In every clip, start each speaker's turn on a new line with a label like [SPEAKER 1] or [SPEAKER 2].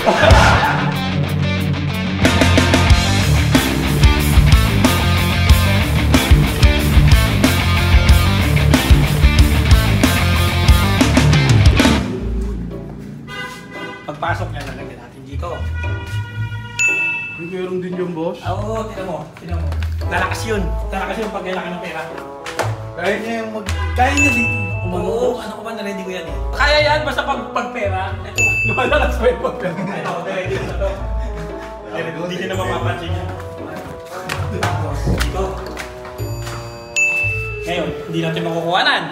[SPEAKER 1] Pagpasok niya, lalagyan natin dito.
[SPEAKER 2] Meron din yung boss?
[SPEAKER 1] Oo, tinan mo. Lalakas yun pag kailangan ng pera.
[SPEAKER 2] Kaya niya yung kaya niya dito.
[SPEAKER 1] Oo, ano ko ba, na-ready ko yan eh. Kaya yan, basta pag pera, eto, lumalakas pa yung pag pera. Ay, ako, na-ready ko na to. Hindi niya na mapapansin yan. Dito. Ngayon, hindi natin makukuhanan.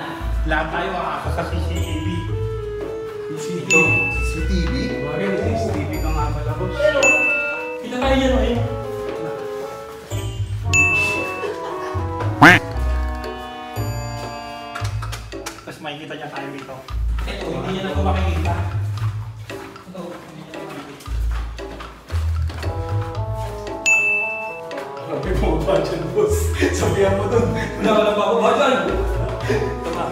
[SPEAKER 1] Lahat tayo makakasa sa CCTV.
[SPEAKER 2] CCTV? Bakit? CCTV ka nga pala, boss.
[SPEAKER 1] Pero, kita tayo yan, ayun. Tapos makikita niya tayo dito. Ito, hindi niya na ito makikita. Ito, hindi niya na makikita.
[SPEAKER 2] Alam mo yung ba dyan, boss? Sabihan mo dun.
[SPEAKER 1] Wala ba ako ba dyan? Ito ba?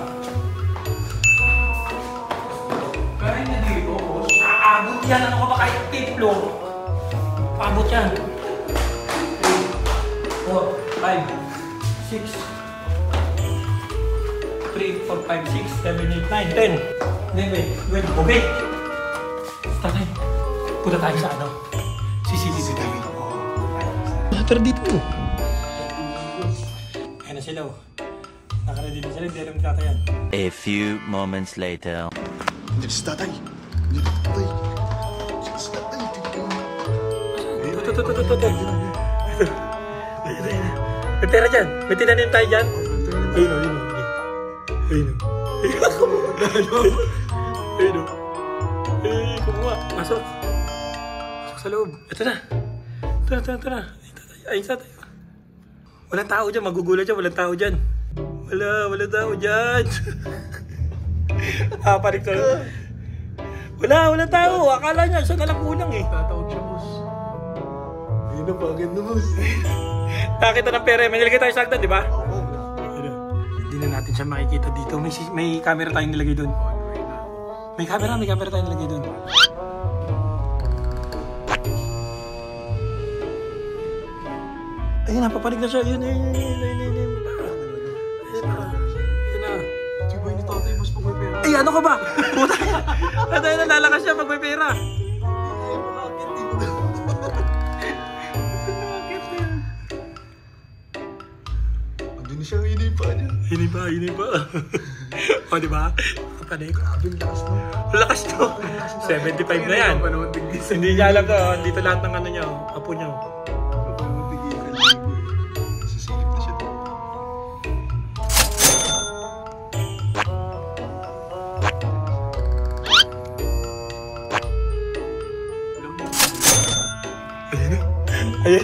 [SPEAKER 2] Kaya niya dito, boss.
[SPEAKER 1] Aabot yan. Ano ka ba kahit 8th floor? Aabot yan. 4, 5, 6, 3, 4, 5, 6, 7, 8, 9, 10, 11, 12. Okay. Tatay, punta tayo sa ano? CCTV tayo. Tara dito. Ayan na sila. Nakaready na sila. Hindi alam tatay yan.
[SPEAKER 3] A few moments later.
[SPEAKER 2] Hindi si tatay. Hindi si tatay. Hindi si tatay.
[SPEAKER 1] May pera dyan. May tinanim tayo dyan. Ayun o. Ayun o. Kumuha. Pasok. Pasok sa loob. Ito na. Tara. Ayun sa tayo. Walang tao dyan. Magugulat dyan. Walang tao dyan. Walang tao dyan. Panik ka. Walang tao. Akala niya. Siya nalang kulang eh.
[SPEAKER 2] Tatawag siya, boss. Ayun na, pagod na, boss.
[SPEAKER 1] Nakita ng pera. May nilagay tayo sa hagdan, di ba? Hindi na natin siya makikita dito. May camera tayong nilagay doon. May camera tayong nilagay doon. Ayun, napapanig na siya. Ayun. Ayun na.
[SPEAKER 2] Sibay ni tatay, boss, pag may pera.
[SPEAKER 1] Ay, ano ka ba? Puta. Ano yun, nalalakas siya pag may pera.
[SPEAKER 2] Hindi siya hinipa niya.
[SPEAKER 1] Hinipa. O, diba? Kapanig.
[SPEAKER 2] Grabe, lakas mo.
[SPEAKER 1] Lakas to. 75 na yan. Hindi niya alam to. Dito lahat ng ano niya. Apo niya.
[SPEAKER 2] Sisilip na siya doon.
[SPEAKER 1] Ayan.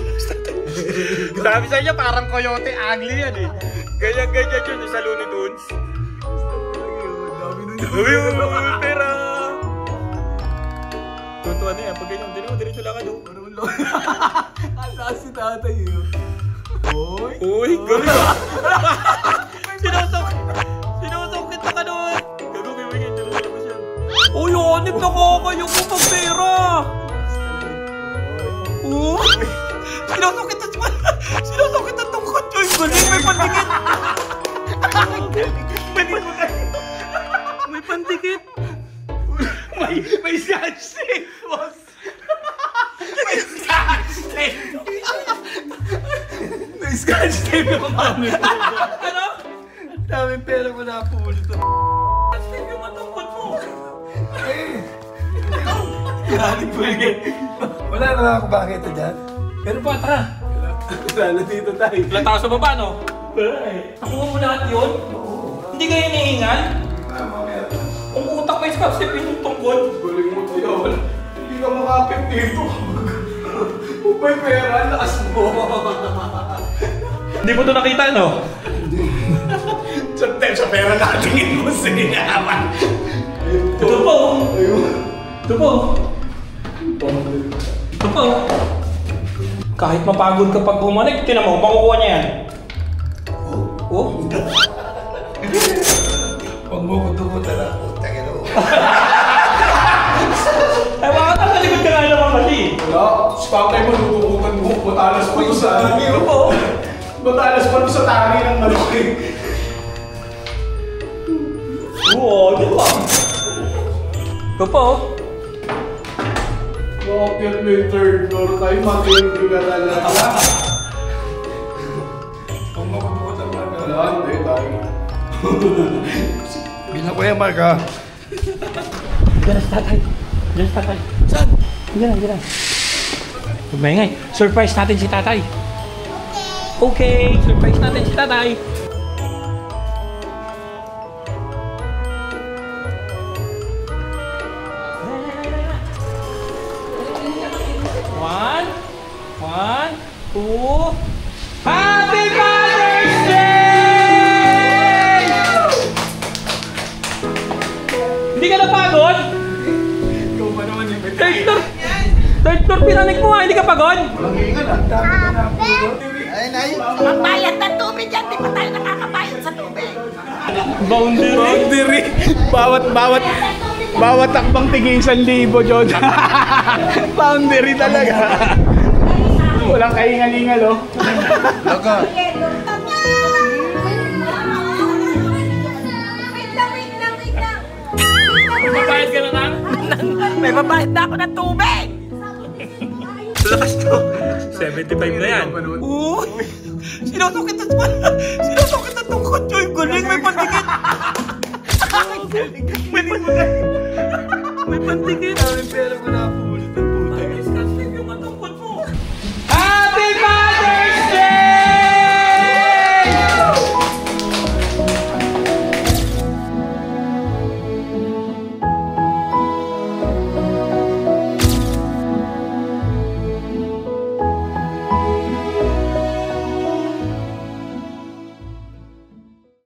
[SPEAKER 1] Sabi sa inyo, parang coyote. Ugly yan eh. Ganyan yun sa Looney Tunes. Dami pera. Tuntuan na yan. Pag ganyan, diretso lang ka doon.
[SPEAKER 2] Ala si tatay yun.
[SPEAKER 1] Uy, galing ah. Sinusukit na ka doon. Gagawin mo yun. Diretso yan. Uy, onip na kakayong mo pag pera. Uy. Sinusukit na tungkot yun. Galing, may pandikit. May pandikit. May scotch tape, boss. May scotch tape.
[SPEAKER 2] May scotch tape yung kami.
[SPEAKER 1] Ano?
[SPEAKER 2] Daming pera mo na po ulit.
[SPEAKER 1] Scotch tape yung matungkot mo.
[SPEAKER 2] Galing po yun. Wala na ako bakit ito dyan.
[SPEAKER 1] Pero pa, tara.
[SPEAKER 2] Wala dito tayo.
[SPEAKER 1] Wala tao sa baba, no?
[SPEAKER 2] Wala eh.
[SPEAKER 1] Nakuha mo lahat yun? Hindi kayo hinihingal? Kung utak may scotch tape yung tungkol.
[SPEAKER 2] Galing mo tayo. Hindi ka makapit dito. Kung may pera, lakas mo.
[SPEAKER 1] Hindi mo ito nakita, no?
[SPEAKER 2] Sa pera natin mo sinaman.
[SPEAKER 1] Ito po.
[SPEAKER 2] Ayun.
[SPEAKER 1] Ito po. Ito po. Kahit mapagod ka pag bumalik, tinan mo, makukuha niya yan. Oh?
[SPEAKER 2] Pag mo ko na lang. Tangin ako.
[SPEAKER 1] Ay, bakit nasa likod ka nga, no?
[SPEAKER 2] Patay mo, lutukutan mo. Matalas pa ito sa ano. Matalas pa ito sa tari ng malaki.
[SPEAKER 1] Oo, di ba? Ito pa oh.
[SPEAKER 2] Bakit may third floor tayo? Matindi ka talaga.
[SPEAKER 1] Kung makabukat ang mga
[SPEAKER 2] Wala, hindi tayo. Bilang ko yan, Mark, ha?
[SPEAKER 1] Diyan na si tatay. Diyan si tatay.
[SPEAKER 2] Saan?
[SPEAKER 1] Diyan na. Huwag maingay. Surprise natin si tatay. Okay, surprise natin si tatay. One, two. Happy Father's Day! Hindi ka napagod?
[SPEAKER 2] Ikaw ba naman yung
[SPEAKER 1] Third floor pinanik mo ha, hindi ka pagod?
[SPEAKER 2] Walang hingan, ang dami ka na pulo.
[SPEAKER 4] Magbayad ng tubig yan, di pa tayo nakakabayad sa tubig.
[SPEAKER 1] Boundary.
[SPEAKER 2] Bawat takbang tingin 1,000, John. Boundary talaga. Walang kahingal-hingal, oh. Laga.
[SPEAKER 1] Mabayad ka na lang?
[SPEAKER 4] May babayad na ako ng tubig.
[SPEAKER 1] Lakas to. 75 na yan.
[SPEAKER 4] Uy! Sinusukit ang tungkod, Joy. Galing, may pandikit. May pandikit.
[SPEAKER 1] May pantigit.